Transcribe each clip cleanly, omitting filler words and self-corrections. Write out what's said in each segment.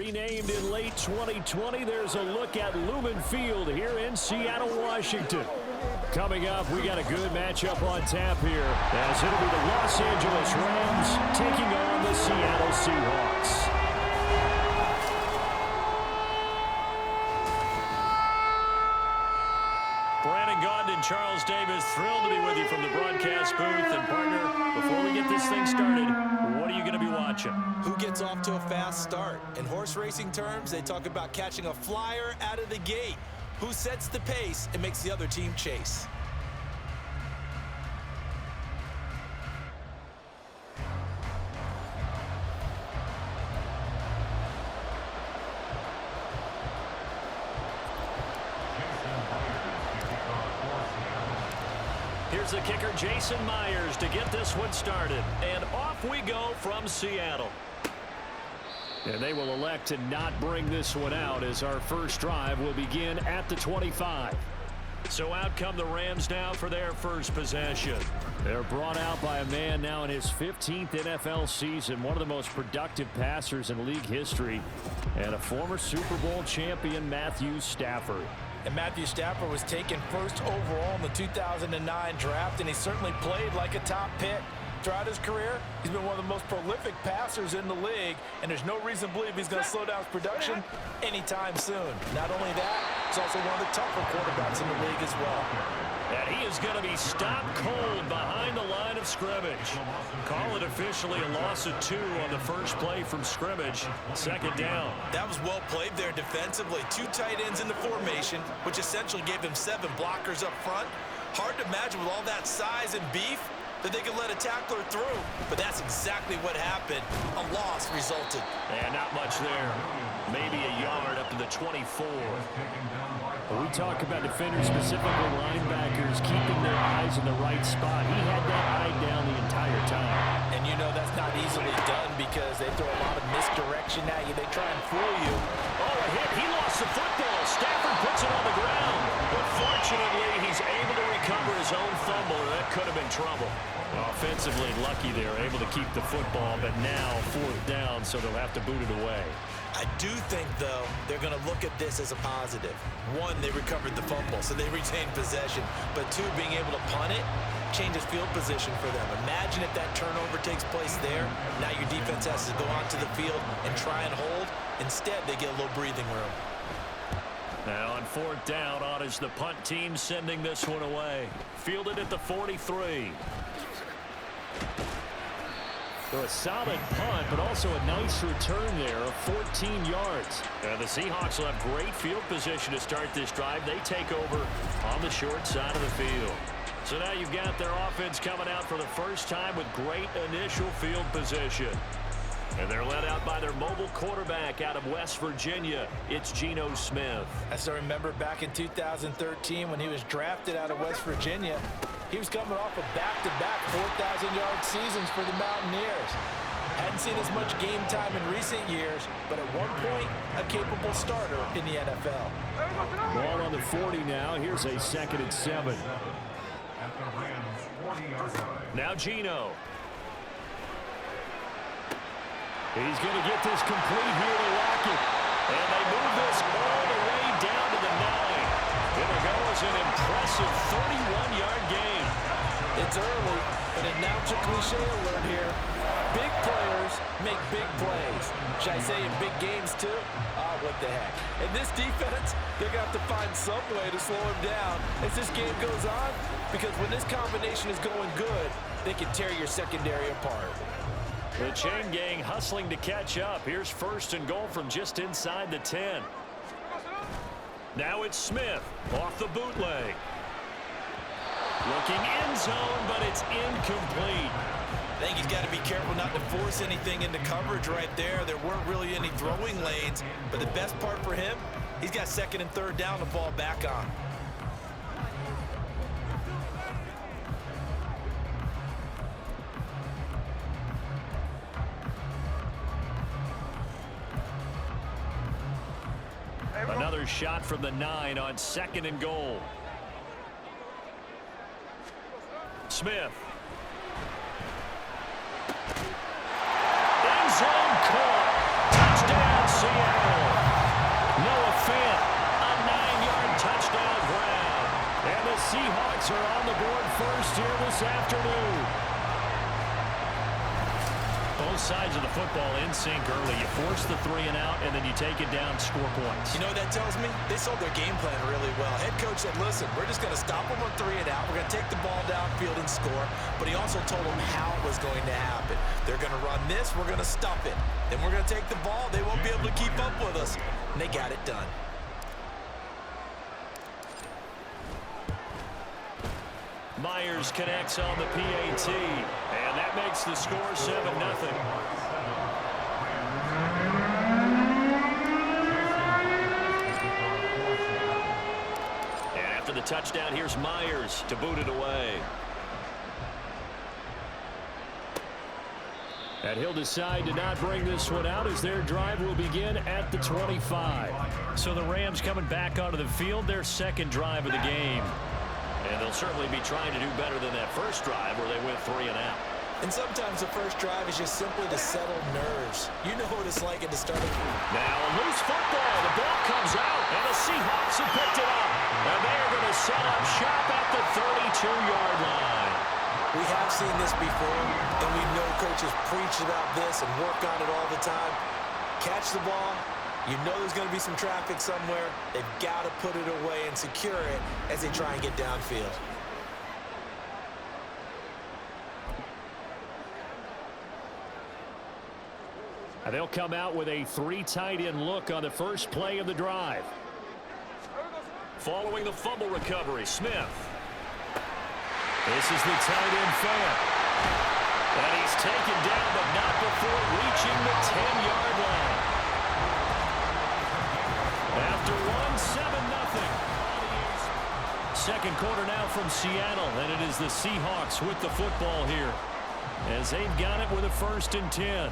Renamed in late 2020, there's a look at Lumen Field here in Seattle, Washington. Coming up, we got a good matchup on tap here, as it'll be the Los Angeles Rams taking on the Seattle Seahawks. Charles Davis, thrilled to be with you from the broadcast booth. And partner, before we get this thing started, what are you going to be watching? Who gets off to a fast start? In horse racing terms, they talk about catching a flyer out of the gate. Who sets the pace and makes the other team chase? Here's the kicker, Jason Myers, to get this one started. And off we go from Seattle. And they will elect to not bring this one out, as our first drive will begin at the 25. So out come the Rams now for their first possession. They're brought out by a man now in his 15th NFL season, one of the most productive passers in league history, and a former Super Bowl champion, Matthew Stafford. And Matthew Stafford was taken first overall in the 2009 draft, and he certainly played like a top pick. Throughout his career, he's been one of the most prolific passers in the league, and there's no reason to believe he's going to slow down his production anytime soon. Not only that, he's also one of the tougher quarterbacks in the league as well. And he is going to be stopped cold behind the line of scrimmage. Call it officially a loss of 2 on the first play from scrimmage. Second down. That was well played there defensively. 2 tight ends in the formation, which essentially gave him 7 blockers up front. Hard to imagine with all that size and beef that they could let a tackler through. But that's exactly what happened. A loss resulted. And not much there. Maybe a yard up to the 24. When we talk about defenders, specifically linebackers, keeping their eyes in the right spot, he had that eye down the entire time. And you know that's not easily done because they throw a lot of misdirection at you. They try and fool you. Oh, a hit. He lost the football. Stafford puts it on the ground. But fortunately, he's able to recover his own fumble. That could have been trouble. Offensively lucky there, able to keep the football, but now 4th down, so they'll have to boot it away. I do think, though, they're going to look at this as a positive. 1, they recovered the fumble, so they retained possession. But 2, being able to punt it changes field position for them. Imagine if that turnover takes place there. Now your defense has to go onto the field and try and hold. Instead, they get a little breathing room. Now on 4th down, on is the punt team sending this one away. Fielded at the 43. So a solid punt, but also a nice return there of 14 yards. The Seahawks will have great field position to start this drive. They take over on the short side of the field. So now you've got their offense coming out for the first time with great initial field position. And they're led out by their mobile quarterback out of West Virginia. It's Geno Smith. As I remember back in 2013 when he was drafted out of West Virginia, he was coming off of back-to-back 4,000-yard seasons for the Mountaineers. Hadn't seen as much game time in recent years, but at one point, a capable starter in the NFL. Ball on the 40 now. Here's a 2nd and 7. Now Geno. He's going to get this complete here to Lockett. And they move this all the way down to the 9. It'll go as an impressive 31-yard gain. It's early, but announcer cliche alert here. Big players make big plays. Should I say in big games too? What the heck. In this defense, they're going to have to find some way to slow him down as this game goes on, because when this combination is going good, they can tear your secondary apart. The chain gang hustling to catch up. Here's 1st and goal from just inside the 10. Now it's Smith off the bootleg. Looking end zone, but it's incomplete. I think he's got to be careful not to force anything into coverage right there. There weren't really any throwing lanes, but the best part for him, he's got 2nd and 3rd down to fall back on. Another shot from the 9 on 2nd and goal. Smith. End zone caught. Touchdown, Seattle. Seahawks are on the board first here this afternoon. Both sides of the football in sync early. You force the 3 and out, and then you take it down, score points. You know what that tells me? They sold their game plan really well. Head coach said, listen, we're just going to stop them on 3 and out. We're going to take the ball downfield and score. But he also told them how it was going to happen. They're going to run this. We're going to stop it. Then we're going to take the ball. They won't be able to keep up with us. And they got it done. Myers connects on the PAT, and that makes the score 7-0. And after the touchdown, here's Myers to boot it away. And he'll decide to not bring this one out as their drive will begin at the 25. So the Rams coming back onto the field, their second drive of the game. And they'll certainly be trying to do better than that first drive where they went 3 and out. And sometimes the first drive is just simply to settle nerves. You know what it's like at the start of... Now a loose football. The ball comes out, and the Seahawks have picked it up. And they are going to set up shop at the 32-yard line. We have seen this before, and we know coaches preach about this and work on it all the time. Catch the ball. You know there's going to be some traffic somewhere. They've got to put it away and secure it as they try and get downfield. And they'll come out with a 3 tight end look on the first play of the drive. Following the fumble recovery, Smith. This is the tight end fair. And he's taken down, but not before reaching the 10-yard line. After one, 7-0. Second quarter now from Seattle, and it is the Seahawks with the football here as they've got it with a 1st and 10.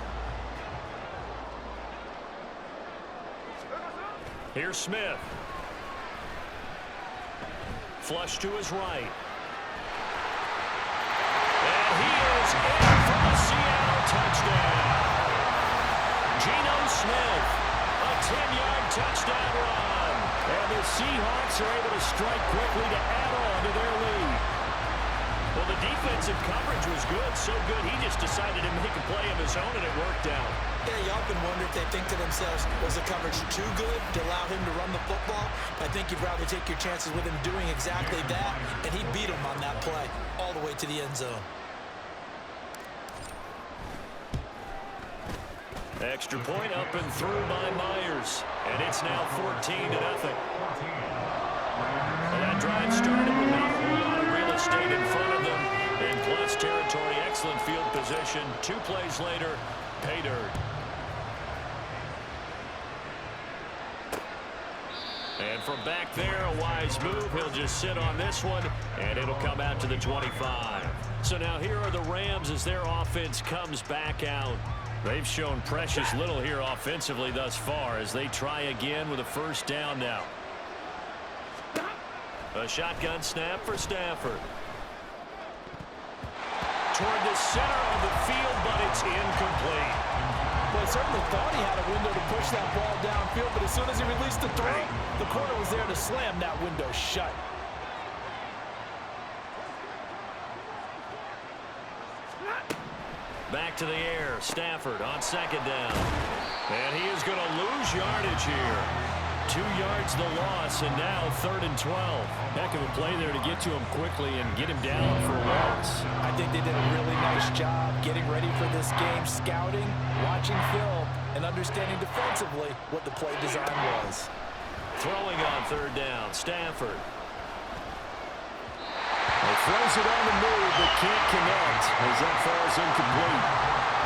Here's Smith. Flush to his right. And he is in for the Seattle touchdown. Geno Smith, a 10-yard touchdown run. And the Seahawks are able to strike quickly to add on to their lead. Well, the defensive coverage was good, so good he just decided to make a play of his own, and it worked out. Yeah, you often wonder if they think to themselves, was the coverage too good to allow him to run the football? I think you'd rather take your chances with him doing exactly that, and he beat him on that play all the way to the end zone. Extra point up and through by Myers, and it's now 14-0. Well, that drive started with not a whole lot of real estate in front of them. In plus territory, excellent field position. 2 plays later, pay dirt. And from back there, a wise move. He'll just sit on this one, and it'll come out to the 25. So now here are the Rams as their offense comes back out. They've shown precious little here offensively thus far as they try again with a 1st down now. A shotgun snap for Stafford. Toward the center of the field, but it's incomplete. Well, I certainly thought he had a window to push that ball downfield, but as soon as he released the throw, the corner was there to slam that window shut. Back to the air, Stafford on 2nd down. And he is going to lose yardage here. 2 yards the loss, and now 3rd and 12. Heck of a play there to get to him quickly and get him down for a loss. I think they did a really nice job getting ready for this game, scouting, watching film, and understanding defensively what the play design was. Throwing on 3rd down, Stafford. He throws it on the move, but can't connect as that falls incomplete.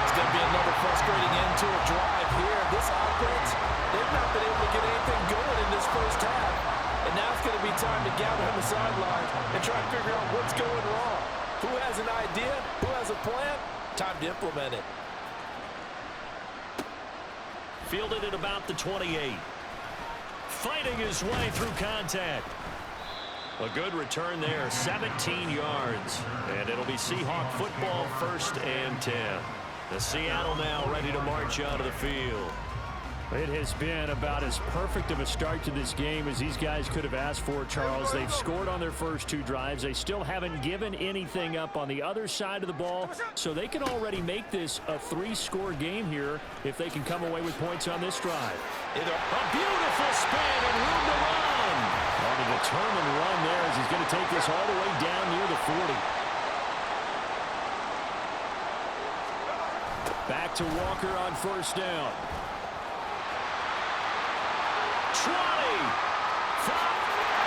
It's going to be another frustrating end to a drive here. This offense, they've not been able to get anything going in this first half. And now it's going to be time to gather on the sidelines and try to figure out what's going wrong. Who has an idea? Who has a plan? Time to implement it. Fielded at about the 28. Fighting his way through contact. A good return there, 17 yards. And it'll be Seahawk football, 1st and 10. The Seattle now ready to march out of the field. It has been about as perfect of a start to this game as these guys could have asked for, Charles. They've scored on their first 2 drives. They still haven't given anything up on the other side of the ball, so they can already make this a 3-score game here if they can come away with points on this drive. A beautiful spin and room to run. On a determined run there as he's going to take this all the way down near the 40. Back to Walker on first down. 20, 5,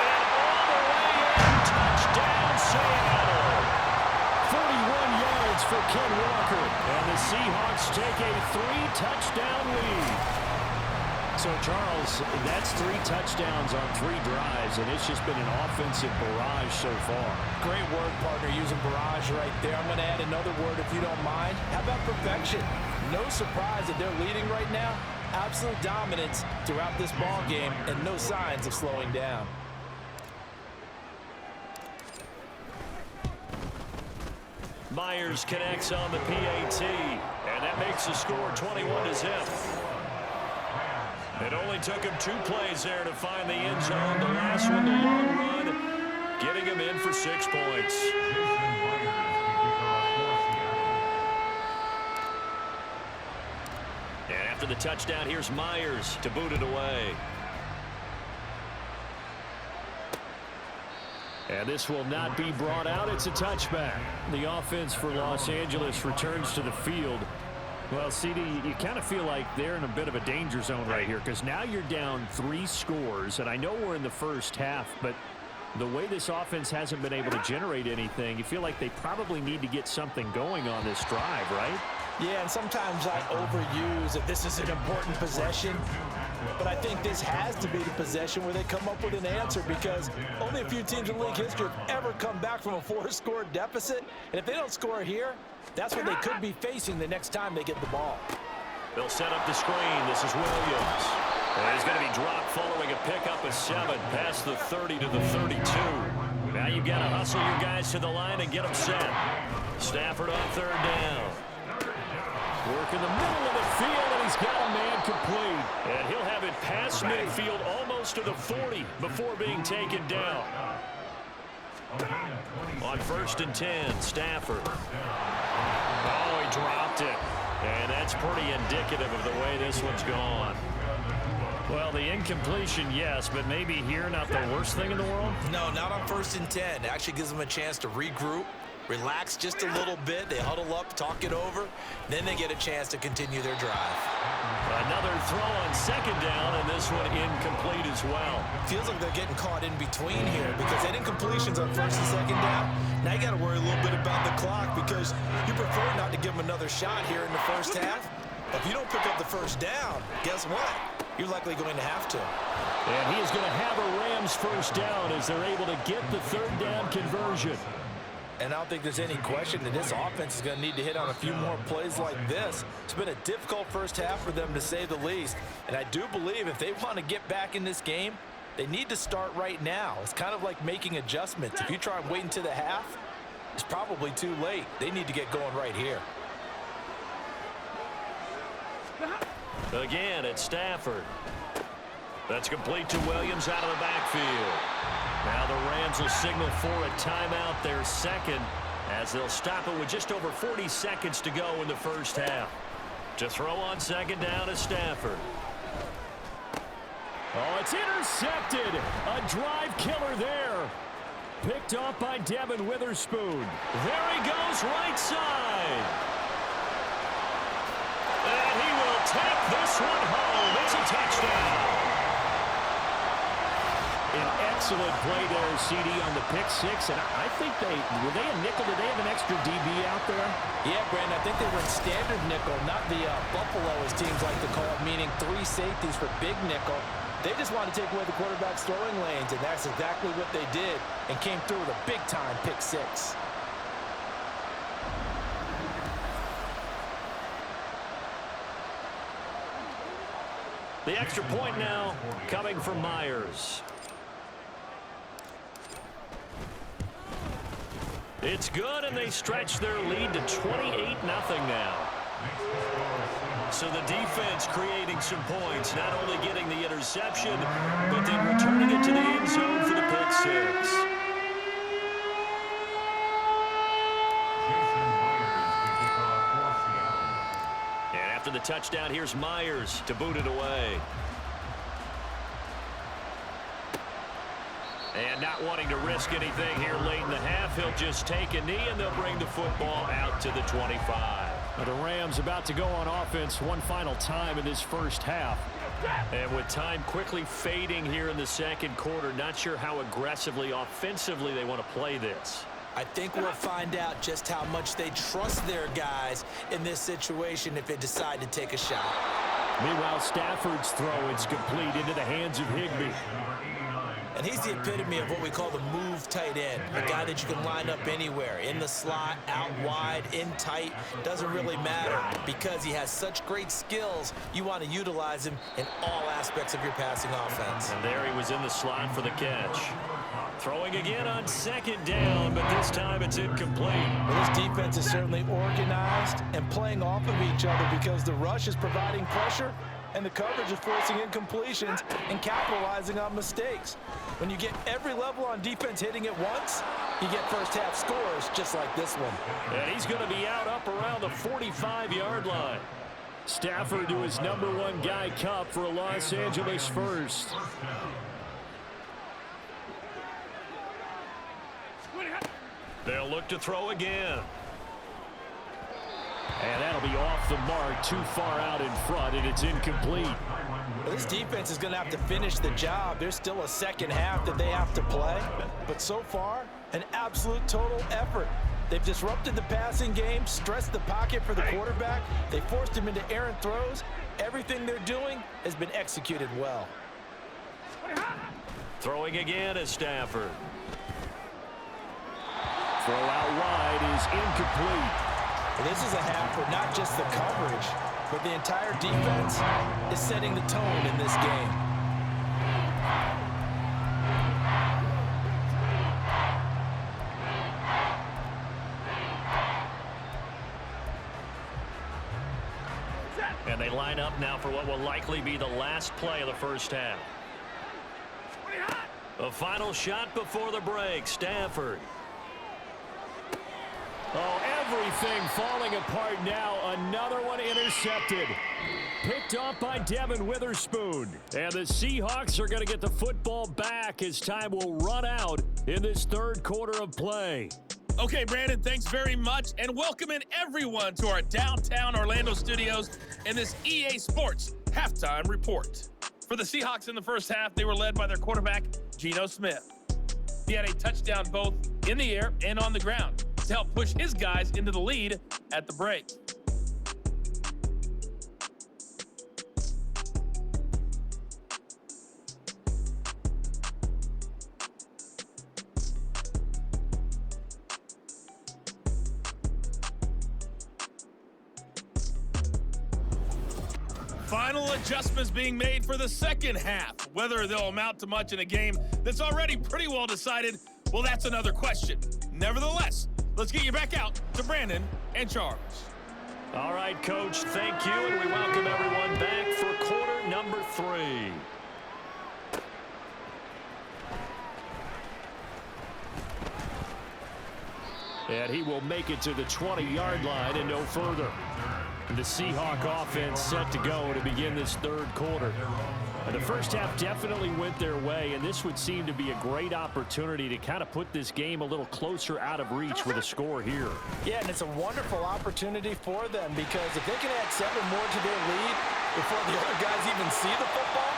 and all the way in. Touchdown, Seattle. 41 yards for Ken Walker. And the Seahawks take a 3-touchdown lead. So, Charles, that's 3 touchdowns on 3 drives, and it's just been an offensive barrage so far. Great word, partner, using barrage right there. I'm going to add another word if you don't mind. How about perfection? No surprise that they're leading right now. Absolute dominance throughout this ball game and no signs of slowing down. Myers connects on the PAT, and that makes the score 21-0. It only took him 2 plays there to find the end zone. The last one, the long run, getting him in for 6 points. And after the touchdown, here's Myers to boot it away. And this will not be brought out. It's a touchback. The offense for Los Angeles returns to the field. Well, CD, you kind of feel like they're in a bit of a danger zone right here because now you're down 3 scores. And I know we're in the first half, but the way this offense hasn't been able to generate anything, you feel like they probably need to get something going on this drive, right? Yeah, and sometimes I overuse that this is an important possession. But I think this has to be the possession where they come up with an answer because only a few teams in league history have ever come back from a 4-score deficit. And if they don't score here, that's what they could be facing the next time they get the ball. They'll set up the screen. This is Williams. And he's going to be dropped following a pickup of 7 past the 30 to the 32. Now you've got to hustle your guys to the line and get them set. Stafford on 3rd down. Work in the middle of the field, and he's got a man complete. And he'll have it past midfield almost to the 40 before being taken down. On 1st and 10, Stafford. Oh, he dropped it. And that's pretty indicative of the way this one's gone. Well, the incompletion, yes, but maybe here not the worst thing in the world? No, not on 1st and 10. It actually gives them a chance to regroup, relax just a little bit. They huddle up, talk it over. Then they get a chance to continue their drive. Another throw on 2nd down, and this one incomplete as well. Feels like they're getting caught in between here because they didn't completions on 1st and 2nd down. Now you got to worry a little bit about the clock because you prefer not to give them another shot here in the first half. If you don't pick up the 1st down, guess what? You're likely going to have to. And he is going to have a Rams 1st down as they're able to get the 3rd down conversion. And I don't think there's any question that this offense is going to need to hit on a few more plays like this. It's been a difficult first half for them, to say the least. And I do believe if they want to get back in this game, they need to start right now. It's kind of like making adjustments. If you try and wait until the half, it's probably too late. They need to get going right here. Again, it's Stafford. That's complete to Williams out of the backfield. Now the Rams will signal for a timeout, their 2nd, as they'll stop it with just over 40 seconds to go in the first half. To throw on 2nd down is Stafford. Oh, it's intercepted. A drive killer there. Picked off by Devin Witherspoon. There he goes, right side. And he will take this one home. It's a touchdown. An excellent play there, CD, on the pick 6. And I think were they a nickel? Did they have an extra DB out there? Yeah, Brandon, I think they were in standard nickel, not the Buffalo, as teams like to call it, meaning 3 safeties for big nickel. They just wanted to take away the quarterback's throwing lanes, and that's exactly what they did, and came through with a big-time pick 6. The extra point now coming from Myers. It's good, and they stretch their lead to 28-0 now. So the defense creating some points, not only getting the interception, but then returning it to the end zone for the pick six. And after the touchdown, here's Myers to boot it away. And not wanting to risk anything here late in the half, he'll just take a knee, and they'll bring the football out to the 25. Now the Rams about to go on offense one final time in this first half. And with time quickly fading here in the second quarter, not sure how aggressively, offensively they want to play this. I think we'll find out just how much they trust their guys in this situation if they decide to take a shot. Meanwhile, Stafford's throw is complete into the hands of Higbee. And he's the epitome of what we call the move tight end, a guy that you can line up anywhere, in the slot, out wide, in tight, doesn't really matter because he has such great skills. You want to utilize him in all aspects of your passing offense. And there he was in the slot for the catch. Throwing again on second down, but this time it's incomplete. Well, this defense is certainly organized and playing off of each other because the rush is providing pressure and the coverage is forcing incompletions and capitalizing on mistakes. When you get every level on defense hitting at once, you get first half scores just like this one. And he's going to be out up around the 45-yard line. Stafford to his #1 guy Cup for a Los Angeles first. They'll look to throw again. And that'll be off the mark, too far out in front, and it's incomplete. Well, this defense is going to have to finish the job. There's still a second half that they have to play. But so far, an absolute total effort. They've disrupted the passing game, stressed the pocket for the quarterback. They forced him into errant throws. Everything they're doing has been executed well. Throwing again is Stafford. Throw out wide is incomplete. This is a half where not just the coverage, but the entire defense is setting the tone in this game. And they line up now for what will likely be the last play of the first half. A final shot before the break, Stafford. Oh, everything falling apart now. Another one intercepted. Picked off by Devin Witherspoon. And the Seahawks are going to get the football back as time will run out in this third quarter of play. Okay, Brandon, thanks very much. And welcome in everyone to our downtown Orlando studios in this EA Sports Halftime Report. For the Seahawks in the first half, they were led by their quarterback, Geno Smith. He had a touchdown both in the air and on the ground to help push his guys into the lead at the break. Final adjustments being made for the second half. Whether they'll amount to much in a game that's already pretty well decided, well, that's another question. Nevertheless, let's get you back out to Brandon and Charles. All right, Coach, thank you, and we welcome everyone back for quarter number 3. And he will make it to the 20-yard line and no further. The Seahawk offense set to go to begin this third quarter. And the first half definitely went their way, and this would seem to be a great opportunity to kind of put this game a little closer out of reach with a score here. Yeah, and it's a wonderful opportunity for them because if they can add 7 more to their lead before the other guys even see the football.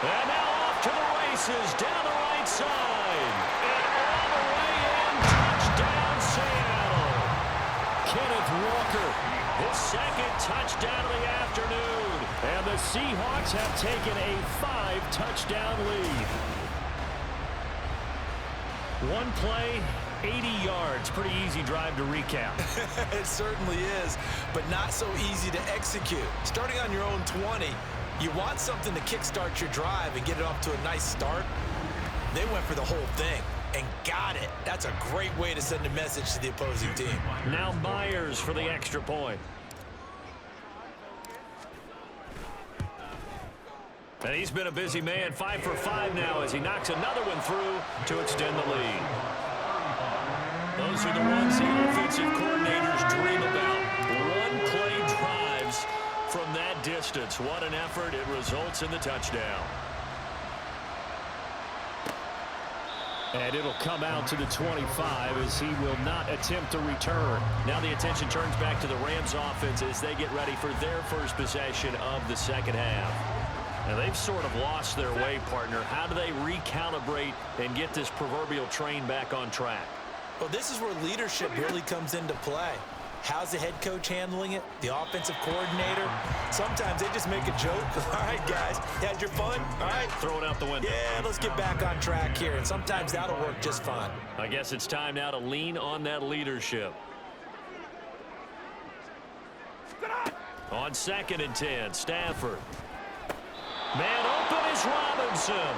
And now off to the races down the right side. And all the way in, touchdown Seattle. Kenneth Walker, his second touchdown of the afternoon. And the Seahawks have taken a 5-touchdown lead. One play, 80 yards. Pretty easy drive to recap. It certainly is, but not so easy to execute. Starting on your own 20, you want something to kickstart your drive and get it off to a nice start. They went for the whole thing and got it. That's a great way to send a message to the opposing team. Now Myers for the extra point. And he's been a busy man, 5 for 5 now as he knocks another one through to extend the lead. Those are the ones the offensive coordinators dream about. One-play drives from that distance. What an effort. It results in the touchdown. And it'll come out to the 25 as he will not attempt to return. Now the attention turns back to the Rams offense as they get ready for their first possession of the second half. Now they've sort of lost their way, partner. How do they recalibrate and get this proverbial train back on track? Well, this is where leadership really comes into play. How's the head coach handling it? The offensive coordinator? Sometimes they just make a joke. All right, guys, had your fun? All right. Throw it out the window. Yeah, let's get back on track here. And sometimes that'll work just fine. I guess it's time now to lean on that leadership. On 2nd and 10, Stafford. Man open is Robinson.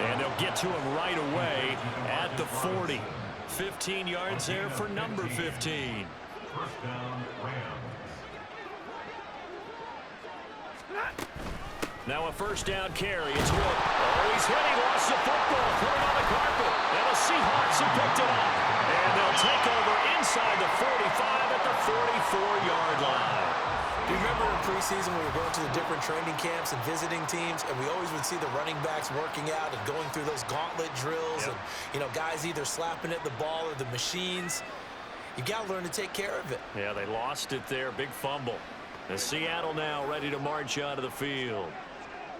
And they'll get to him right away at the 40. 15 yards there for number 15. First down, Rams. Now a first down carry. It's good. Oh, he's hit. He lost the football. Threw it on the carpet. And the Seahawks have picked it up. And they'll take over inside the 45 at the 44-yard line. Do you remember in preseason when we were going to the different training camps and visiting teams, and we always would see the running backs working out and going through those gauntlet drills, and, you know, guys either slapping at the ball or the machines? You got to learn to take care of it. Yeah, they lost it there. Big fumble. And Seattle now ready to march onto the field.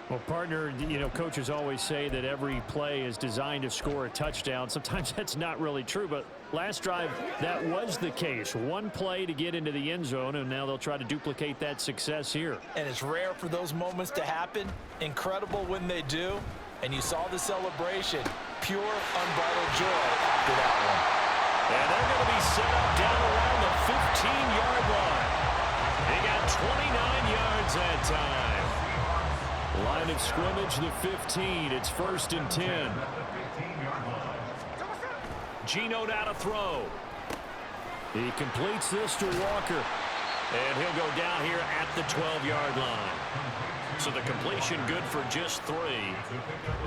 Well, partner, you know, coaches always say that every play is designed to score a touchdown. Sometimes that's not really true, but last drive, that was the case. One play to get into the end zone, and now they'll try to duplicate that success here. And it's rare for those moments to happen. Incredible when they do. And you saw the celebration. Pure, unbridled joy after that one. And they're going to be set up down around the 15-yard line. They got 29 yards that time. Line of scrimmage, the 15. It's 1st and 10. Geno now to throw. He completes this to Walker. And he'll go down here at the 12-yard line. So the completion good for just 3.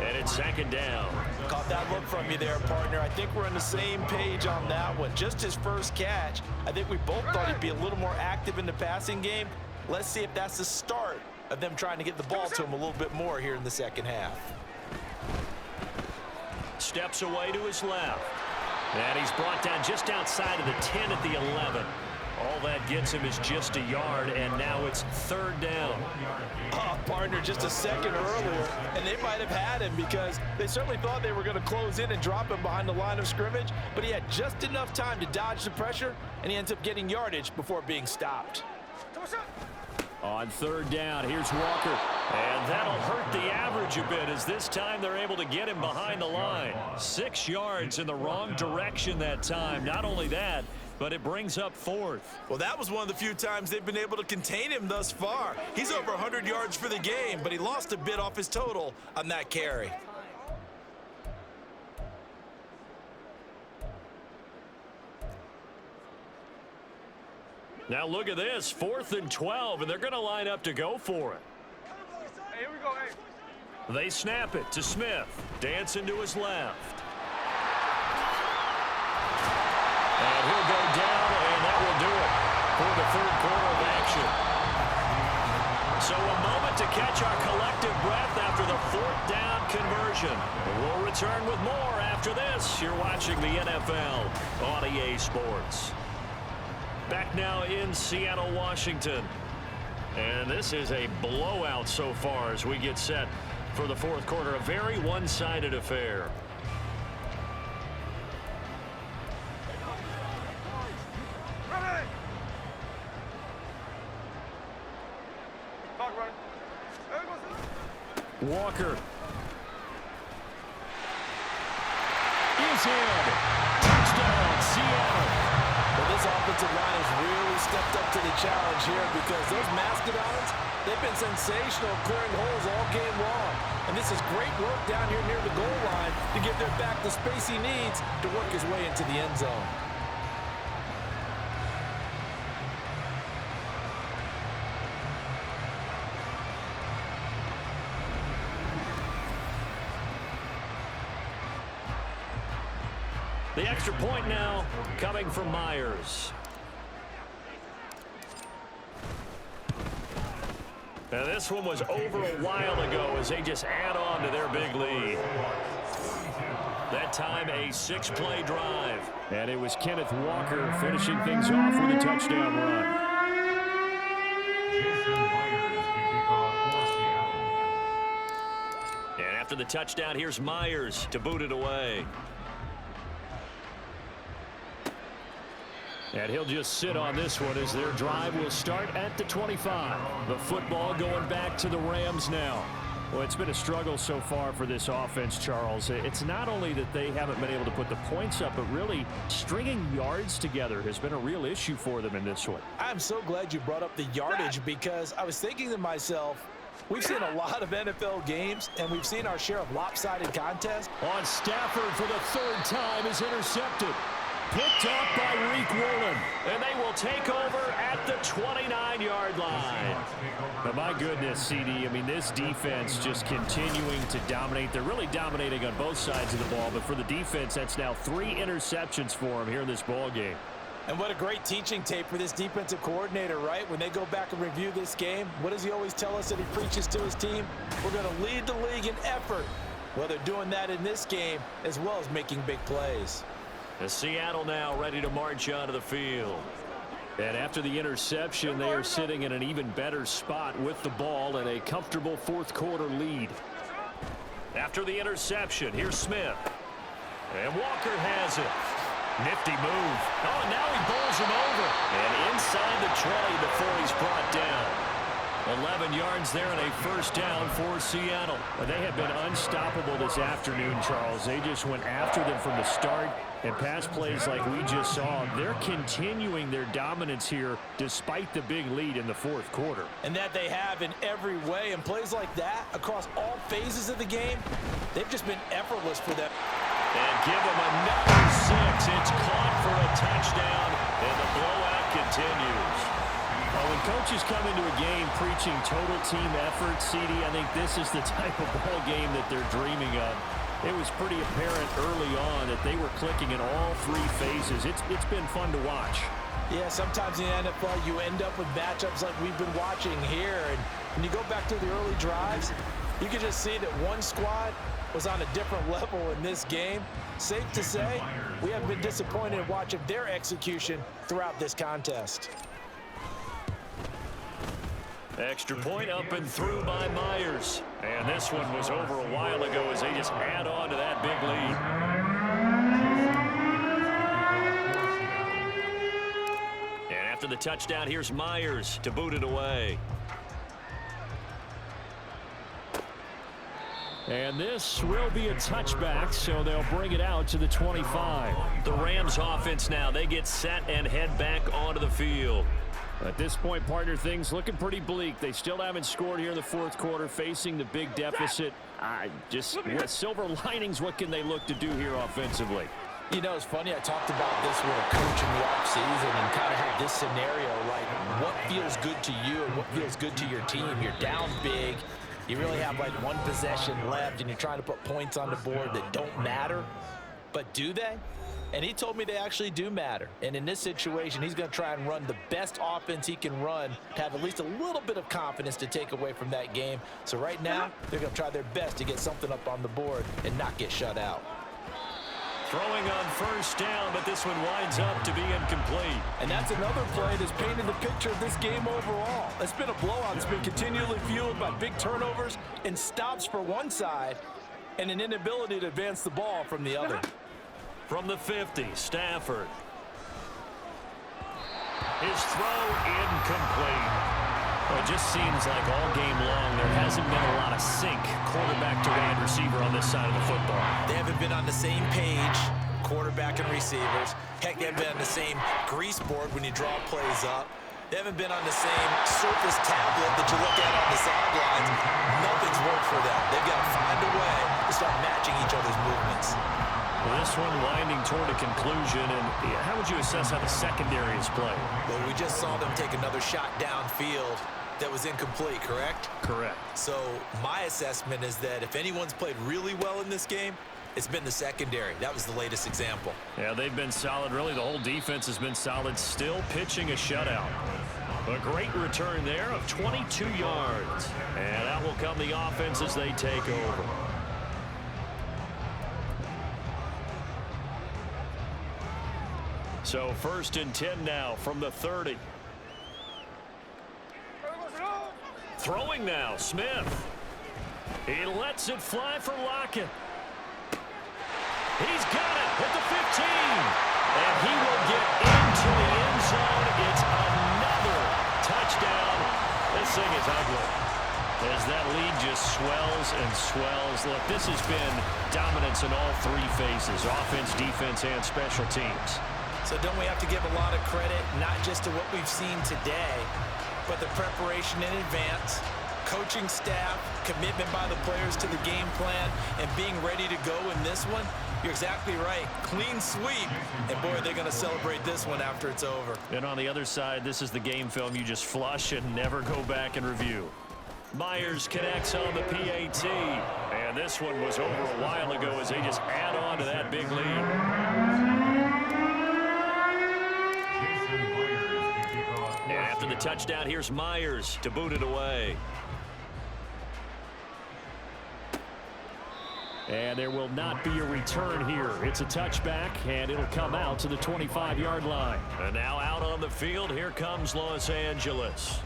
And it's 2nd down. Caught that look from you there, partner. I think we're on the same page on that one. Just his first catch. I think we both thought he'd be a little more active in the passing game. Let's see if that's the start of them trying to get the ball to him a little bit more here in the second half. Steps away to his left. And he's brought down just outside of the 10 at the 11. All that gets him is just a yard, and now it's 3rd down. Partner, just a second earlier, and they might have had him because they certainly thought they were going to close in and drop him behind the line of scrimmage, but he had just enough time to dodge the pressure, and he ends up getting yardage before being stopped. On 3rd down, here's Walker. And that'll hurt the average a bit as this time they're able to get him behind the line. 6 yards in the wrong direction that time. Not only that, but it brings up 4th. Well, that was one of the few times they've been able to contain him thus far. He's over 100 yards for the game, but he lost a bit off his total on that carry. Now look at this, 4th and 12, and they're going to line up to go for it. Hey, here we go, hey. They snap it to Smith, dancing to his left. And he'll go down, and that will do it for the 3rd quarter of action. So a moment to catch our collective breath after the 4th down conversion. We'll return with more after this. You're watching the NFL on EA Sports. Back now in Seattle, Washington. And this is a blowout so far as we get set for the 4th quarter. A very one-sided affair. Walker is in. Touchdown, Seattle. Well, this offensive line has really stepped up to the challenge here because those Mastodons, they've been sensational clearing holes all game long. And this is great work down here near the goal line to give their back the space he needs to work his way into the end zone. The extra point now coming from Myers. Now this one was over a while ago as they just add on to their big lead. That time a 6-play drive. And it was Kenneth Walker finishing things off with a touchdown run. And after the touchdown, here's Myers to boot it away. And he'll just sit on this one as their drive will start at the 25. The football going back to the Rams now. Well, it's been a struggle so far for this offense, Charles. It's not only that they haven't been able to put the points up, but really stringing yards together has been a real issue for them in this one. I'm so glad you brought up the yardage because I was thinking to myself, we've seen a lot of NFL games, and we've seen our share of lopsided contests. On Stafford for the 3rd time is intercepted. Picked off by Reek Woolen. And they will take over at the 29-yard line. But my goodness, CD, I mean, this defense just continuing to dominate. They're really dominating on both sides of the ball, but for the defense, that's now 3 interceptions for them here in this ball game. And what a great teaching tape for this defensive coordinator, right? When they go back and review this game, what does he always tell us that he preaches to his team? We're going to lead the league in effort. Well, they're doing that in this game as well as making big plays. And Seattle now ready to march onto the field. And after the interception, they are sitting in an even better spot with the ball and a comfortable 4th quarter lead. After the interception, here's Smith. And Walker has it. Nifty move. Oh, and now he bowls him over. And inside the 20 before he's brought down. 11 yards there and a 1st down for Seattle. They have been unstoppable this afternoon, Charles. They just went after them from the start. And pass plays like we just saw, they're continuing their dominance here despite the big lead in the 4th quarter. And that they have in every way. And plays like that across all phases of the game, they've just been effortless for them. And give them another 6. It's caught for a touchdown, and the blowout continues. Well, when coaches come into a game preaching total team effort, CD, I think this is the type of ball game that they're dreaming of. It was pretty apparent early on that they were clicking in all 3 phases. It's been fun to watch. Yeah, sometimes in the NFL you end up with matchups like we've been watching here. And when you go back to the early drives, you can just see that one squad was on a different level in this game. Safe to say, we haven't been disappointed in watching their execution throughout this contest. Extra point up and through by Myers. And this one was over a while ago as they just add on to that big lead. And after the touchdown, here's Myers to boot it away. And this will be a touchback, so they'll bring it out to the 25. The Rams offense now, they get set and head back onto the field. At this point, partner, things looking pretty bleak. They still haven't scored here in the 4th quarter, facing the big deficit. Just with silver linings, what can they look to do here offensively? You know, it's funny, I talked about this with a coach in the offseason and kind of had this scenario, like what feels good to you and what feels good to your team. You're down big. You really have like 1 possession left, and you're trying to put points on the board that don't matter. But do they? And he told me they actually do matter. And in this situation, he's going to try and run the best offense he can run to have at least a little bit of confidence to take away from that game. So right now, they're going to try their best to get something up on the board and not get shut out. Throwing on 1st down, but this one winds up to be incomplete. And that's another play that's painted the picture of this game overall. It's been a blowout. It's been continually fueled by big turnovers and stops for one side and an inability to advance the ball from the other. From the 50, Stafford. His throw incomplete. Well, it just seems like all game long there hasn't been a lot of sync quarterback to wide receiver on this side of the football. They haven't been on the same page, quarterback and receivers. Heck, they haven't been on the same grease board when you draw plays up. They haven't been on the same surface tablet that you look at on the sidelines. Nothing's worked for them. They've got to find a way to start matching each other's movements. Well, this one winding toward a conclusion, and how would you assess how the secondary is playing? Well, we just saw them take another shot downfield that was incomplete, correct? Correct. So my assessment is that if anyone's played really well in this game, It's been the secondary. That was the latest example. Yeah, they've been solid. Really, the whole defense has been solid. Still pitching a shutout. A great return there of 22 yards. And that will come the offense as they take over. So 1st and 10 now from the 30. Throwing now, Smith. He lets it fly for Lockett. He's got it at the 15. And he will get into the end zone. It's another touchdown. This thing is ugly. As that lead just swells and swells. Look, this has been dominance in all three phases. Offense, defense, and special teams. So don't we have to give a lot of credit, not just to what we've seen today, but the preparation in advance, coaching staff, commitment by the players to the game plan, and being ready to go in this one? You're exactly right. Clean sweep. And, boy, they're going to celebrate this one after it's over. And on the other side, this is the game film you just flush and never go back and review. Myers connects on the PAT. And this one was over a while ago as they just add on to that big lead. And after the touchdown, here's Myers to boot it away. And there will not be a return here. It's a touchback, and it'll come out to the 25-yard line. And now out on the field, here comes Los Angeles.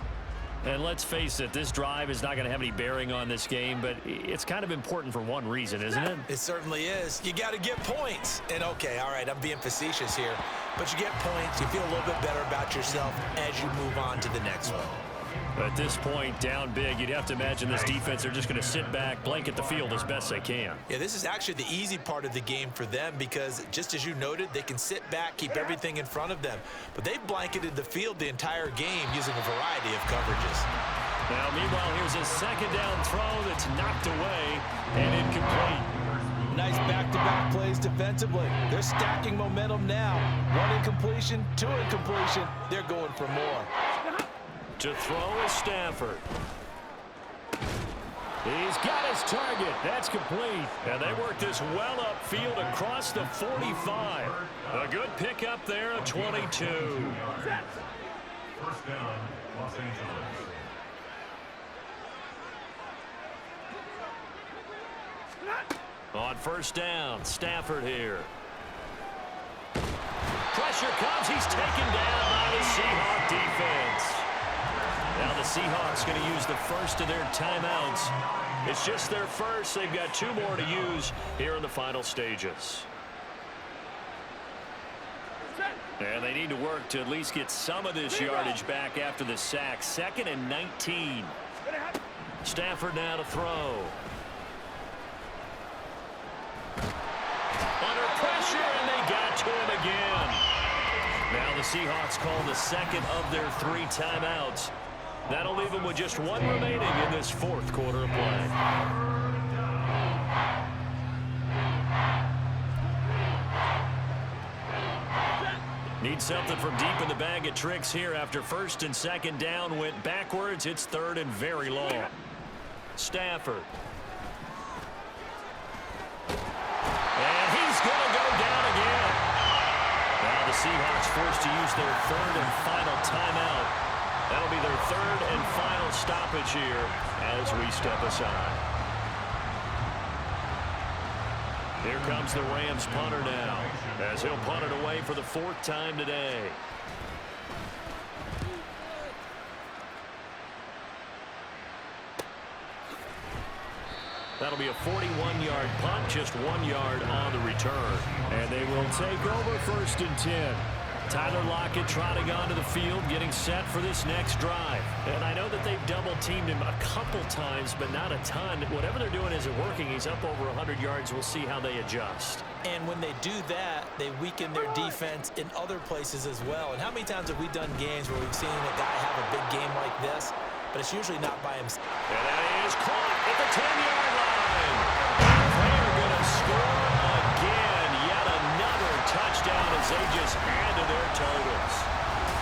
And let's face it, this drive is not going to have any bearing on this game, but it's kind of important for one reason, isn't it? It certainly is. You got to get points. And, okay, all right, I'm being facetious here. But you get points, you feel a little bit better about yourself as you move on to the next one. At this point, down big, you'd have to imagine this defense are just going to sit back, blanket the field as best they can. Yeah, this is actually the easy part of the game for them because, just as you noted, they can sit back, keep everything in front of them. But they've blanketed the field the entire game using a variety of coverages. Now, meanwhile, here's a second down throw that's knocked away and incomplete. Nice back-to-back plays defensively. They're stacking momentum now. One incompletion, two incompletion. They're going for more. To throw is Stafford. He's got his target. That's complete. And they work this well upfield across the 45. A good pickup there at 22. 1st down, Los Angeles. On 1st down, Stafford here. Pressure comes. He's taken down by the Seahawk defense. Now the Seahawks going to use the first of their timeouts. It's just their first. They've got 2 more to use here in the final stages. And they need to work to at least get some of this yardage back after the sack. 2nd and 19. Stafford now to throw. Under pressure, and they got to him again. Now the Seahawks call the second of their 3 timeouts. That'll leave them with just 1 remaining in this 4th quarter of play. Need something from deep in the bag of tricks here after 1st and 2nd down went backwards. It's 3rd and very long. Stafford. And he's going to go down again. Now the Seahawks forced to use their 3rd and final timeout. That'll be their 3rd and final stoppage here as we step aside. Here comes the Rams punter now, as he'll punt it away for the 4th time today. That'll be a 41-yard punt, just 1 yard on the return. And they will take over 1st and 10. Tyler Lockett trotting onto the field, getting set for this next drive. And I know that they've double-teamed him a couple times, but not a ton. Whatever they're doing isn't working. He's up over 100 yards. We'll see how they adjust. And when they do that, they weaken their defense in other places as well. And how many times have we done games where we've seen a guy have a big game like this, but it's usually not by himself. And that is caught at the 10-yard line. They're going to score again. Yet another touchdown as they just add to their totals.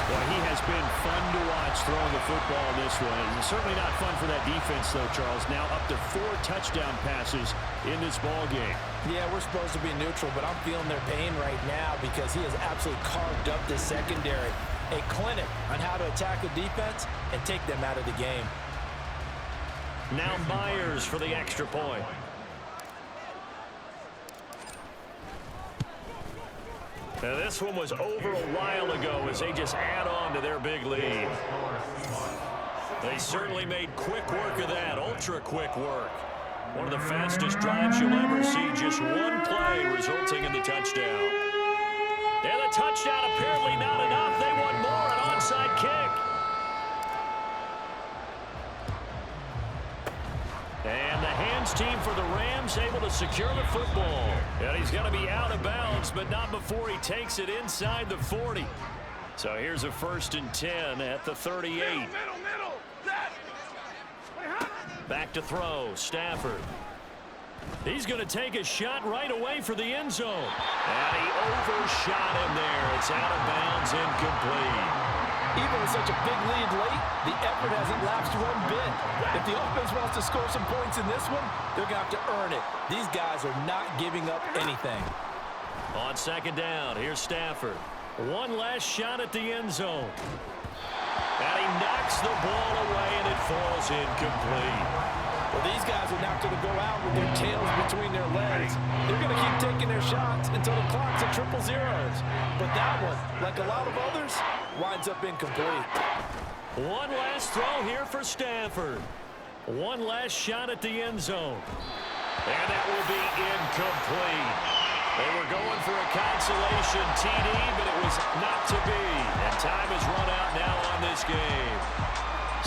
Well, he has been fun to watch throwing the football in this one. It's certainly not fun for that defense, though, Charles. Now up to 4 touchdown passes in this ball game. Yeah, we're supposed to be neutral, but I'm feeling their pain right now because he has absolutely carved up this secondary. A clinic on how to attack the defense and take them out of the game. Now Myers for the extra point. Now this one was over a while ago as they just add on to their big lead. They certainly made quick work of that, ultra quick work. One of the fastest drives you'll ever see, just one play resulting in the touchdown. And the touchdown apparently not enough. They want more, an onside kick. And the hands team for the Rams able to secure the football. And he's going to be out of bounds, but not before he takes it inside the 40. So here's a 1st and 10 at the 38. Middle. Back to throw, Stafford. He's going to take a shot right away for the end zone. And he overshot him there. It's out of bounds, incomplete. Even with such a big lead late, the effort hasn't lapsed one bit. If the offense wants to score some points in this one, they're going to have to earn it. These guys are not giving up anything. On 2nd down, here's Stafford. One last shot at the end zone. And he knocks the ball away, and it falls incomplete. Well, these guys are not going to go out with their tails between their legs. They're going to keep taking their shots until the clock's at 000. But that one, like a lot of others, winds up incomplete. One last throw here for Stafford. One last shot at the end zone. And that will be incomplete. They were going for a consolation TD, but it was not to be. And time has run out now on this game.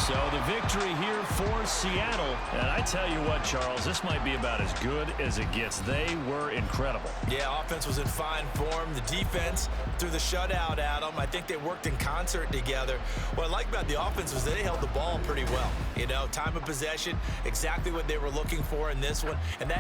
So the victory here for Seattle. And I tell you what, Charles, this might be about as good as it gets. They were incredible. Yeah, offense was in fine form. The defense threw the shutout at them. I think they worked in concert together. What I like about the offense was they held the ball pretty well. You know, time of possession, exactly what they were looking for in this one. And that